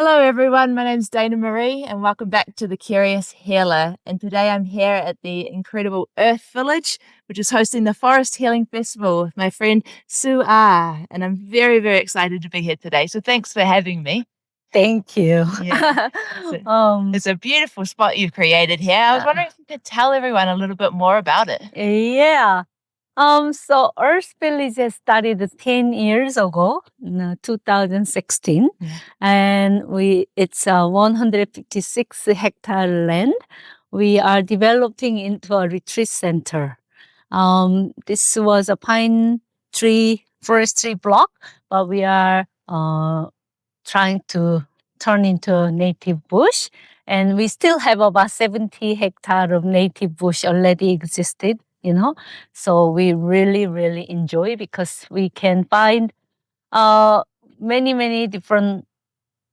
Hello, everyone. My name's Dana Marie, and welcome back to The Curious Healer. And today I'm here at the incredible Earth Village, which is hosting the Forest Healing Festival with my friend Sooah. And I'm very, very excited to be here today. So thanks for having me. Thank you. Yeah. It's a beautiful spot you've created here. I was wondering if you could tell everyone a little bit more about it. Yeah. So Earth Village has started 10 years ago, in 2016, and it's a 156 hectare land. We are developing into a retreat center. This was a pine tree forestry block, but we are trying to turn into a native bush. And we still have about 70 hectares of native bush already existed, So we really, really enjoy because we can find many, many different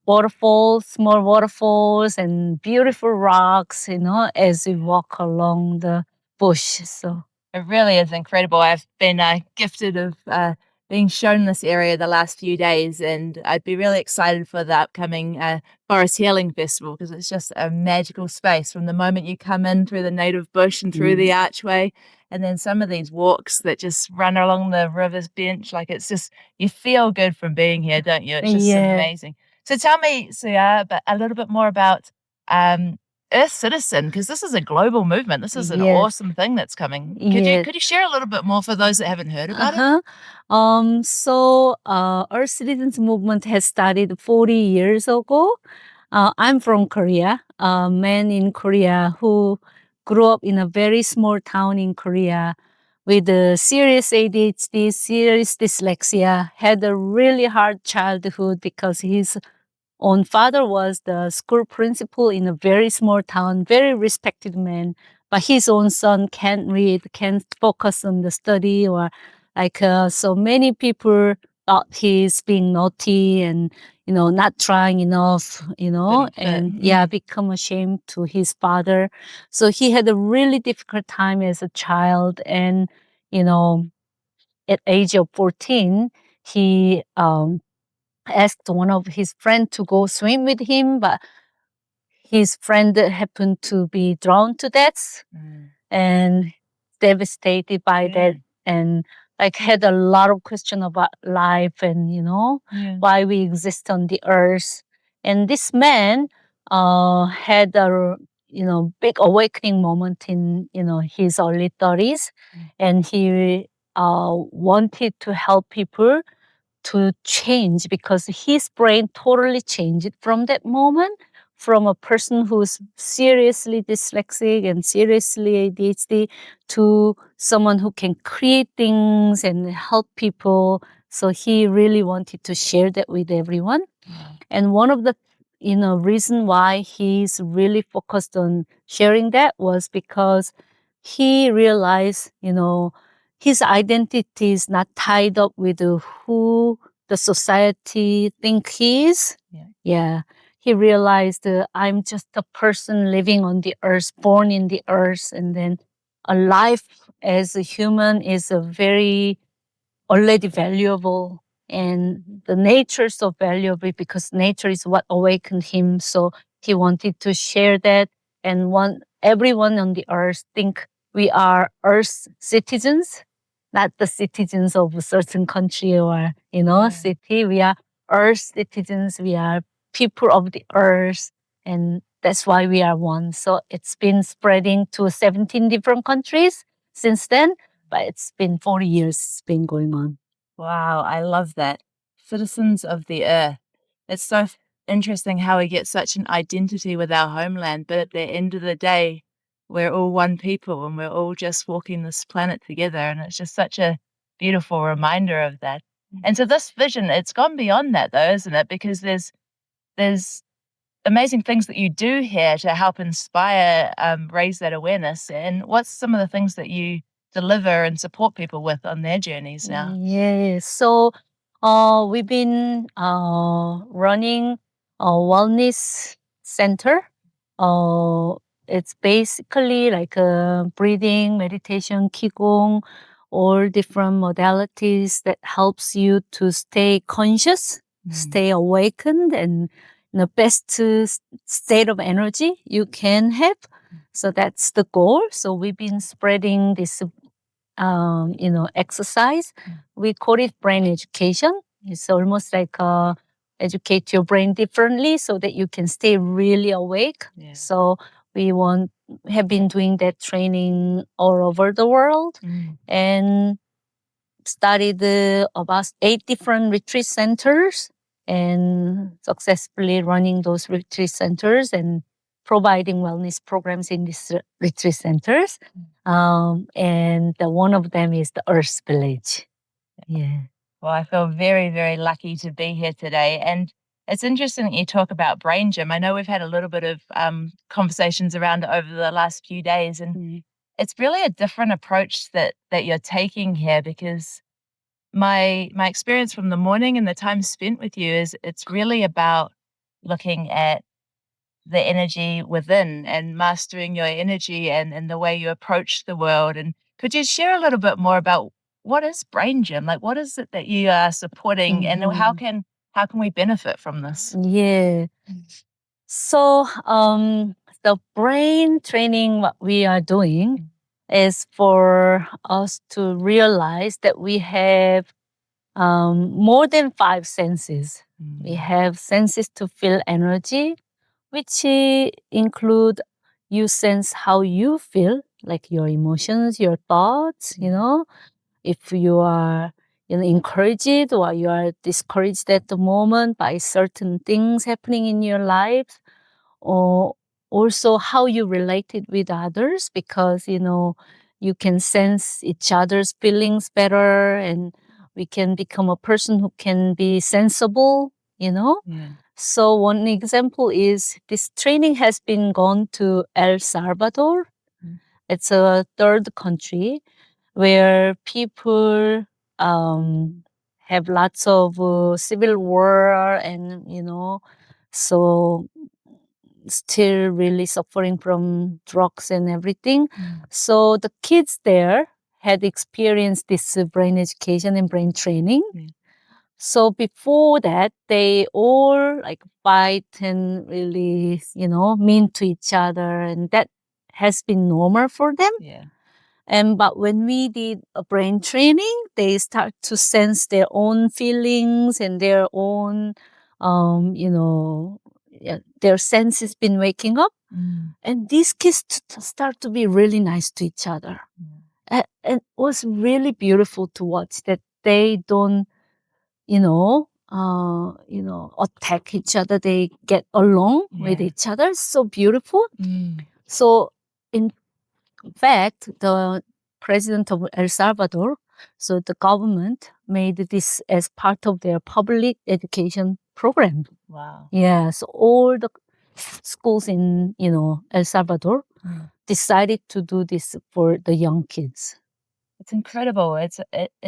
waterfalls, small waterfalls, and beautiful rocks, as we walk along the bush. So it really is incredible. I've been gifted of being shown this area the last few days, and I'd be really excited for the upcoming Forest Healing Festival because it's just a magical space from the moment you come in through the native bush and through the archway. And then some of these walks that just run along the river's bench, like it's just, you feel good from being here, don't you? It's just amazing. So tell me, Sooah, a little bit more about Earth Citizen, because this is a global movement. This is an awesome thing that's coming. Could you share a little bit more for those that haven't heard about it? Earth Citizens movement has started 40 years ago. I'm from Korea, a man in Korea who grew up in a very small town in Korea with serious ADHD, serious dyslexia, had a really hard childhood because his own father was the school principal in a very small town, very respected man, but his own son can't read, can't focus on the study, or so many people thought he's being naughty and, not trying enough, and become ashamed to his father. So he had a really difficult time as a child. And, at age of 14, he, asked one of his friends to go swim with him, but his friend happened to be drowned to death and devastated by that, and had a lot of question about life and why we exist on the earth. And this man had a big awakening moment in his early 30s, and he wanted to help people to change because his brain totally changed from that moment, from a person who's seriously dyslexic and seriously ADHD to someone who can create things and help people. So he really wanted to share that with everyone. And one of the reason why he's really focused on sharing that was because he realized, his identity is not tied up with who the society think he is. Yeah. He realized I'm just a person living on the earth, born in the earth, and then a life as a human is a very already valuable, and the nature is so valuable because nature is what awakened him. So he wanted to share that and want everyone on the earth think we are earth citizens, not the citizens of a certain country or city. We are earth citizens. We are people of the earth, and that's why we are one. So it's been spreading to 17 different countries since then, but it's been 40 years it's been going on. Wow, I love that. Citizens of the earth. It's so interesting how we get such an identity with our homeland, but at the end of the day, we're all one people and we're all just walking this planet together. And it's just such a beautiful reminder of that. And so this vision, it's gone beyond that though, isn't it? Because there's amazing things that you do here to help inspire, raise that awareness. And what's some of the things that you deliver and support people with on their journeys now? Yes. So we've been running a wellness center. It's basically like a breathing, meditation, qigong, all different modalities that helps you to stay conscious, stay awakened, and the best state of energy you can have. So that's the goal. So we've been spreading this, exercise. We call it brain education. It's almost like educate your brain differently so that you can stay really awake. Yeah. So we have been doing that training all over the world, and studied about 8 different retreat centers and successfully running those retreat centers and providing wellness programs in these retreat centers. And one of them is the Earth Village. Yeah. Well, I feel very, very lucky to be here today. And it's interesting that you talk about brain gym. I know we've had a little bit of conversations around it over the last few days, and it's really a different approach that you're taking here, because my experience from the morning and the time spent with you is it's really about looking at the energy within and mastering your energy and the way you approach the world. And could you share a little bit more about what is Brain Gym? Like, what is it that you are supporting, and how can we benefit from this? Yeah. So the brain training what we are doing is for us to realize that we have more than 5 senses. We have senses to feel energy, which include you sense how you feel, like your emotions, your thoughts, if you are encouraged or you are discouraged at the moment by certain things happening in your life, or also how you related with others, because you can sense each other's feelings better, and we can become a person who can be sensible. Yeah. So one example is this training has been gone to El Salvador. It's a third country where people have lots of civil war, and so still really suffering from drugs and everything. So the kids there had experienced this brain education and brain training. So before that, they all like fight and really, mean to each other, and that has been normal for them. Yeah. But when we did a brain training, they start to sense their own feelings and their own, their senses been waking up. And these kids start to be really nice to each other. And it was really beautiful to watch that they don't, attack each other. They get along with each other. So beautiful. So in fact, the president of El Salvador, so the government made this as part of their public education program. Wow. Yeah, so all the schools in, El Salvador decided to do this for the young kids. It's incredible. It's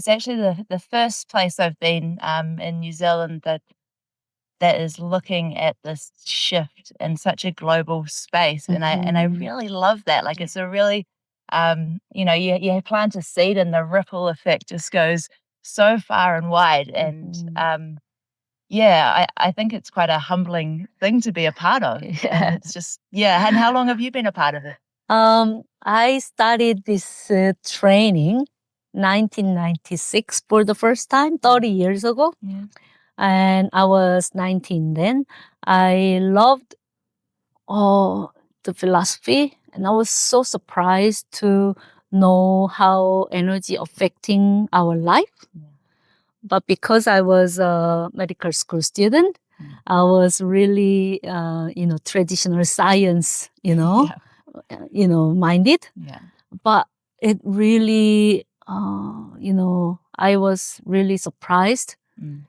actually the first place I've been in New Zealand that is looking at this shift in such a global space, and I really love that. Like, it's a really you plant a seed and the ripple effect just goes so far and wide, and I think it's quite a humbling thing to be a part of. And it's just, and how long have you been a part of it? I started this training 1996 for the first time, 30 years ago. And I was 19 then. I loved the philosophy, and I was so surprised to know how energy affecting our life. But because I was a medical school student, I was really, traditional science, minded. But it really, I was really surprised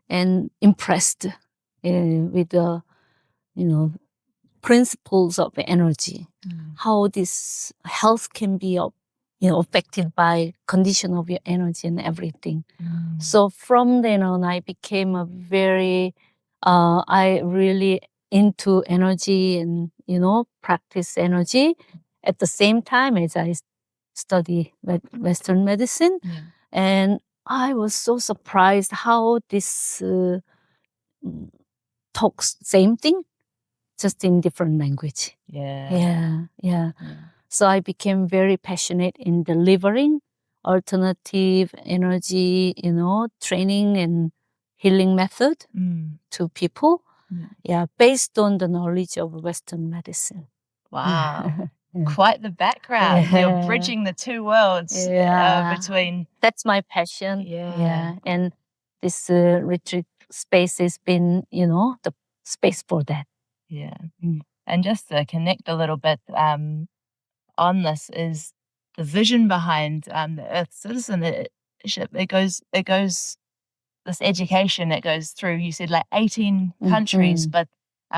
and impressed with the, principles of energy, how this health can be, affected by condition of your energy and everything. So from then on, I became a very, I really into energy and, practice energy at the same time as I study Western medicine. And I was so surprised how this talks same thing. just in different language. Yeah. Yeah. So I became very passionate in delivering alternative energy, training and healing method to people. Yeah, based on the knowledge of Western medicine. Wow. Yeah. Quite the background. You're Yeah. bridging the two worlds between. That's my passion. Yeah. And this retreat space has been, the space for that. Yeah. And just to connect a little bit on this is the vision behind the Earth Citizenship. It goes this education that goes through, you said like 18 countries, but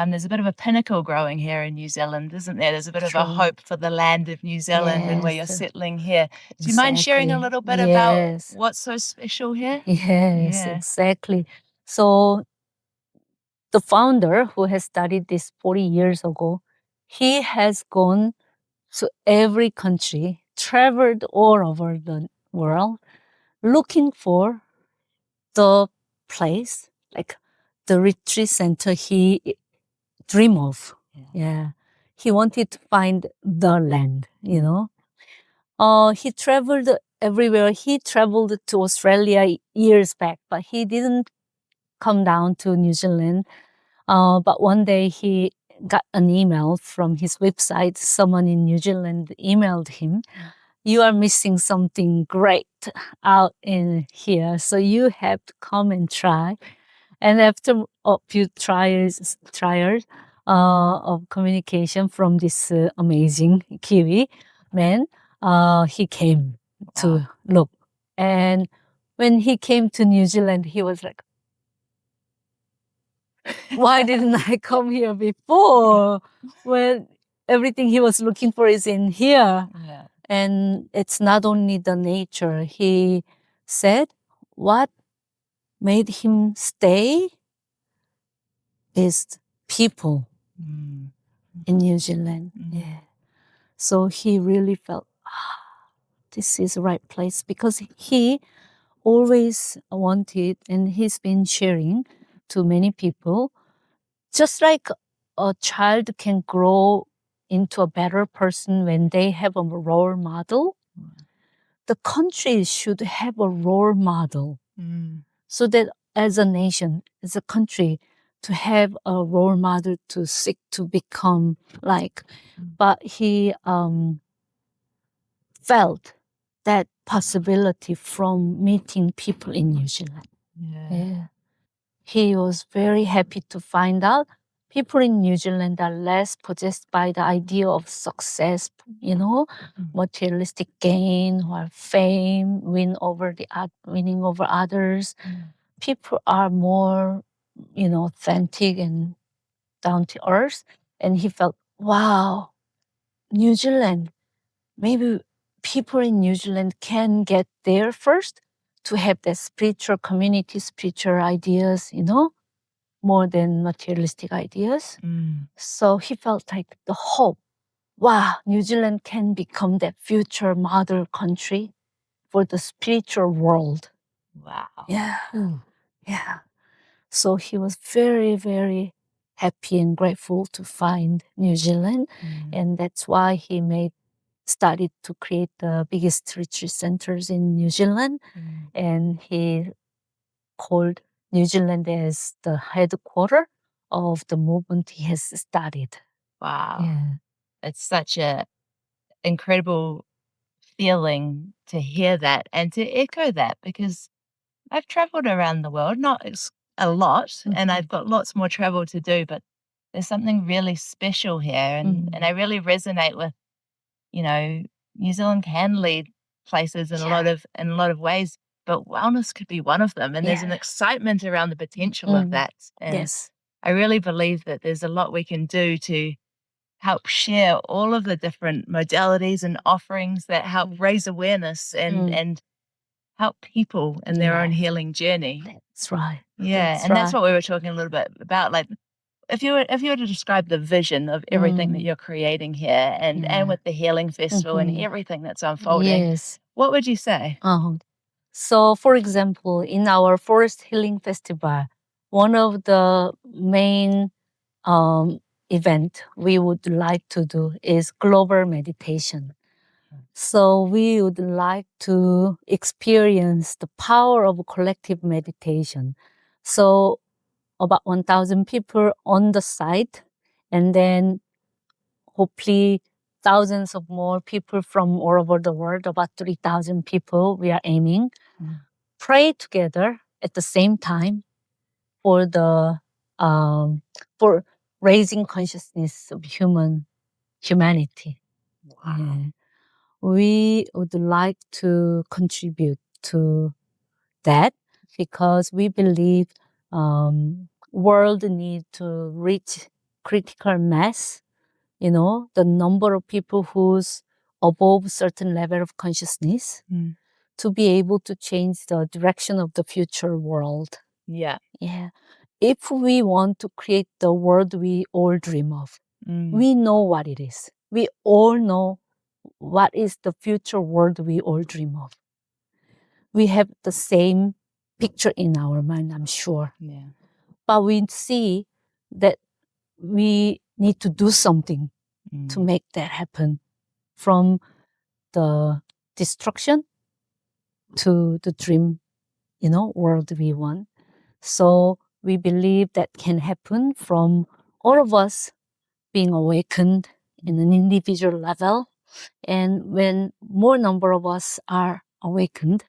there's a bit of a pinnacle growing here in New Zealand, isn't there? There's a bit of a hope for the land of New Zealand and where you're settling here. Do you mind sharing a little bit about what's so special here? Yes, exactly. So the founder who has studied this 40 years ago, he has gone to every country, traveled all over the world, looking for the place, like the retreat center he dreamed of. Yeah. He wanted to find the land, He traveled everywhere. He traveled to Australia years back, but he didn't come down to New Zealand. But one day he got an email from his website. Someone in New Zealand emailed him, "You are missing something great out in here, so you have to come and try." And after a few trials of communication from this amazing Kiwi man, he came to look. And when he came to New Zealand, he was like, "Why didn't I come here before? When everything he was looking for is in here." Yeah. And it's not only the nature. He said what made him stay is people in New Zealand. Yeah. So he really felt, this is the right place, because he always wanted, and he's been sharing to many people, just like a child can grow into a better person when they have a role model, the country should have a role model, so that as a nation, as a country, to have a role model to seek to become like. But he felt that possibility from meeting people in New Zealand. Yeah. He was very happy to find out people in New Zealand are less possessed by the idea of success, materialistic gain or fame, winning over others. People are more, authentic and down to earth. And he felt, wow, New Zealand, maybe people in New Zealand can get there first to have that spiritual community, spiritual ideas, more than materialistic ideas. So he felt like the hope. Wow, New Zealand can become that future model country for the spiritual world. Wow. Yeah. Yeah. So he was very, very happy and grateful to find New Zealand. And that's why he started to create the biggest retreat centers in New Zealand. And he called New Zealand as the headquarters of the movement he has started. Wow. Yeah. It's such a incredible feeling to hear that and to echo that, because I've traveled around the world, not a lot, and I've got lots more travel to do, but there's something really special here. And I really resonate with, New Zealand can lead places in a lot of ways, but wellness could be one of them. And there's an excitement around the potential of that. And I really believe that there's a lot we can do to help share all of the different modalities and offerings that help raise awareness and help people in their own healing journey. That's right. Yeah. That's what we were talking a little bit about. Like, if you were to describe the vision of everything that you're creating here and with the Healing Festival and everything that's unfolding, what would you say? So, for example, in our Forest Healing Festival, one of the main event we would like to do is global meditation. So we would like to experience the power of collective meditation. So about 1,000 people on the site, and then hopefully thousands of more people from all over the world, about 3,000 people we are aiming, pray together at the same time for the for raising consciousness of humanity. Wow. Yeah. We would like to contribute to that because we believe world need to reach critical mass. You know, the number of people who's above certain level of consciousness to be able to change the direction of the future world. Yeah. Yeah. If we want to create the world we all dream of, we know what it is. We all know what is the future world we all dream of. We have the same picture in our mind, I'm sure. Yeah. But we see that we need to do something to make that happen, from the destruction to the dream, world we want. So we believe that can happen from all of us being awakened in an individual level. And when more number of us are awakened,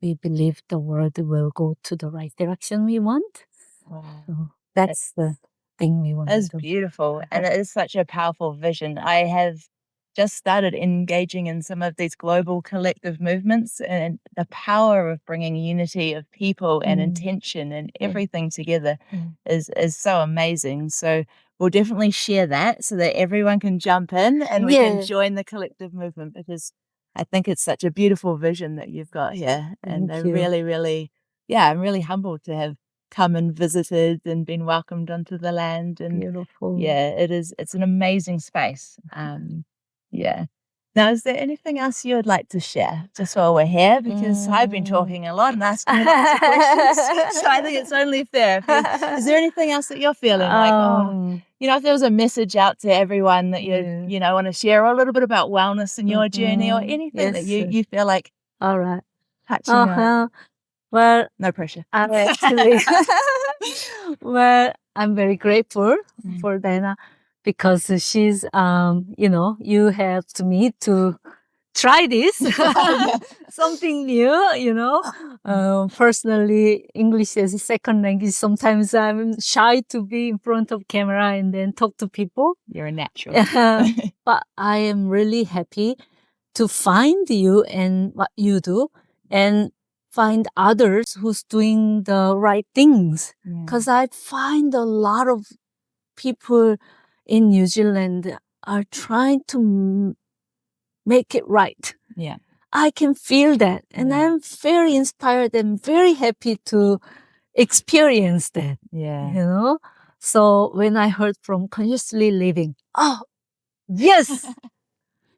we believe the world will go to the right direction we want. Wow. So that's the thing we want It's to do. beautiful, and it is such a powerful vision. I have just started engaging in some of these global collective movements, and the power of bringing unity of people and intention and everything together is so amazing. So we'll definitely share that so that everyone can jump in and we can join the collective movement, because I think it's such a beautiful vision that you've got here. And Thank I you. really, really, I'm really humbled to have come and visited and been welcomed onto the land. And Beautiful. it's an amazing space. Yeah. Now, is there anything else you would like to share just while we're here? Because I've been talking a lot and asking lots of questions, so I think it's only fair. Is there anything else that you're feeling like, if there was a message out to everyone that you want to share, or a little bit about wellness in your journey, or anything that you feel like all right, touching on? well, No pressure. Actually, well, I'm very grateful for Dana, because she's, you helped me to try this, something new. Personally, English as a second language, sometimes I'm shy to be in front of camera and then talk to people. You're a natural. But I am really happy to find you and what you do, and find others who's doing the right things. Because I find a lot of people in New Zealand are trying to make it right. Yeah. I can feel that. And I'm very inspired and very happy to experience that. Yeah. So when I heard from Consciously Living, oh, yes,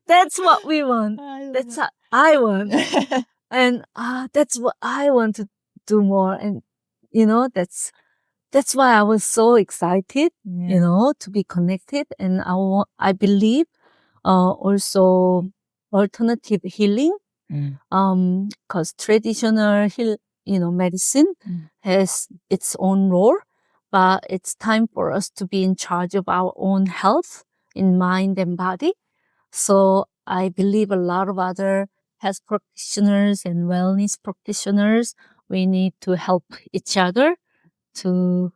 that's what we want. That's what I want. And that's what I want to do more. And, that's why I was so excited, to be connected. And I believe also alternative healing, because traditional medicine has its own role, but it's time for us to be in charge of our own health in mind and body. So I believe a lot of other health practitioners and wellness practitioners, we need to help each other to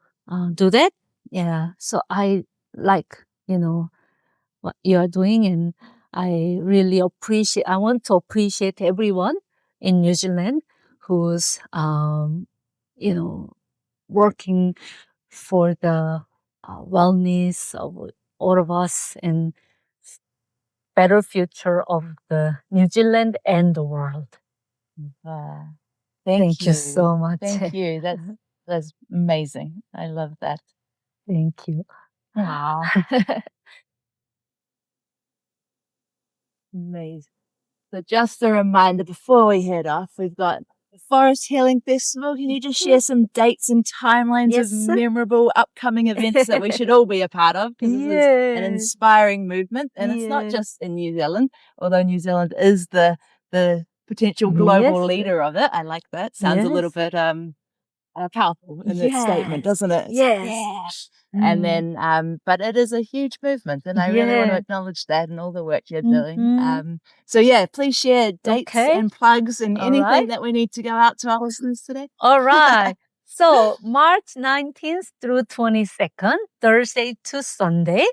do that. Yeah. So I like, what you are doing, and I really I want to appreciate everyone in New Zealand who's, working for the wellness of all of us and better future of the New Zealand and the world. Thank you so much. Thank you. That's amazing. I love that. Thank you. Wow. Amazing. So just a reminder before we head off, we've got Forest Healing Festival. Can you just share some dates and timelines of memorable upcoming events that we should all be a part of? Because this is an inspiring movement, and it's not just in New Zealand, although New Zealand is the potential global leader of it. I like that. Sounds a little bit powerful in its statement, doesn't it? Yes. And then, but it is a huge movement, and I really want to acknowledge that and all the work you're doing. So yeah, please share dates and plugs and anything that we need to go out to our listeners today. All right. So March 19th through 22nd, Thursday to Sunday,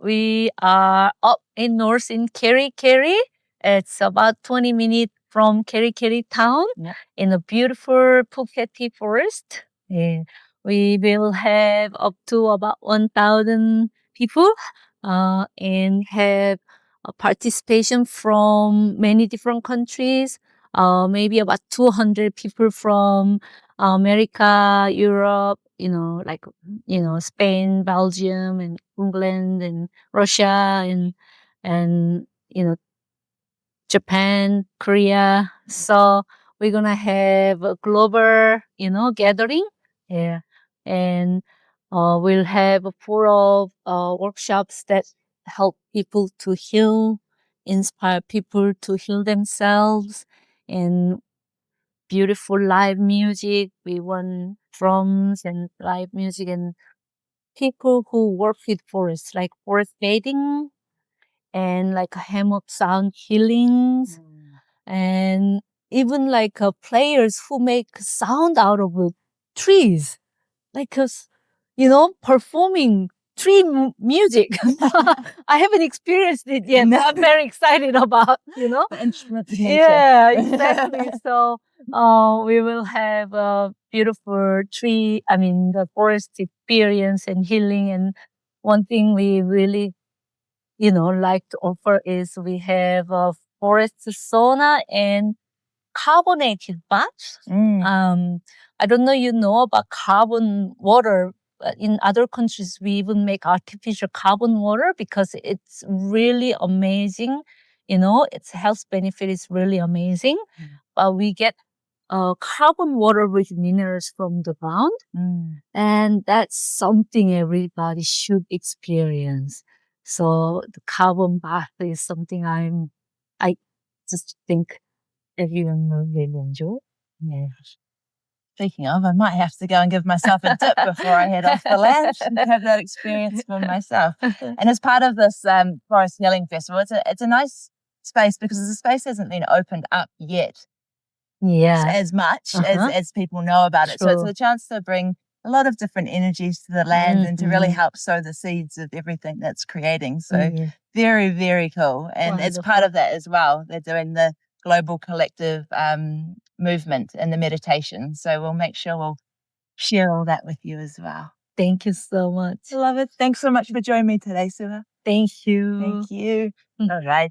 we are up in north in Kerikeri. It's about 20 minutes from Kerikeri town in a beautiful Phuket tea forest. Yeah. We will have up to about 1,000 people and have a participation from many different countries. Maybe about 200 people from America, Europe, Spain, Belgium, and England, and Russia, and Japan, Korea. So we're gonna have a global, gathering. Yeah, and we'll have a full of workshops that help people to heal, inspire people to heal themselves, and beautiful live music. We want drums and live music and people who work with forests, like forest bathing and like a hammock sound healings and even like players who make sound out of trees, like performing tree music. I haven't experienced it yet, but I'm very excited about, The instrument. Yeah, exactly. So we will have a beautiful the forest experience and healing. And one thing we really, like to offer is we have a forest sauna and carbonated baths. I don't know you know about carbon water. But in other countries, we even make artificial carbon water because it's really amazing. Its health benefit is really amazing. But we get carbon water with minerals from the ground. And that's something everybody should experience. So the carbon bath is something I just think everyone will really enjoy. Yeah. Speaking of, I might have to go and give myself a dip before I head off the land and have that experience for myself. And as part of this Forest Healing Festival, it's a nice space because the space hasn't been opened up yet as much as people know about it. So it's a chance to bring a lot of different energies to the land and to really help sow the seeds of everything that's creating. So very, very cool. And it's part of that as well. They're doing the global collective movement and the meditation. So we'll make sure we'll share all that with you as well. Thank you so much. I love it. Thanks so much for joining me today, Sooah. Thank you. Thank you. All right.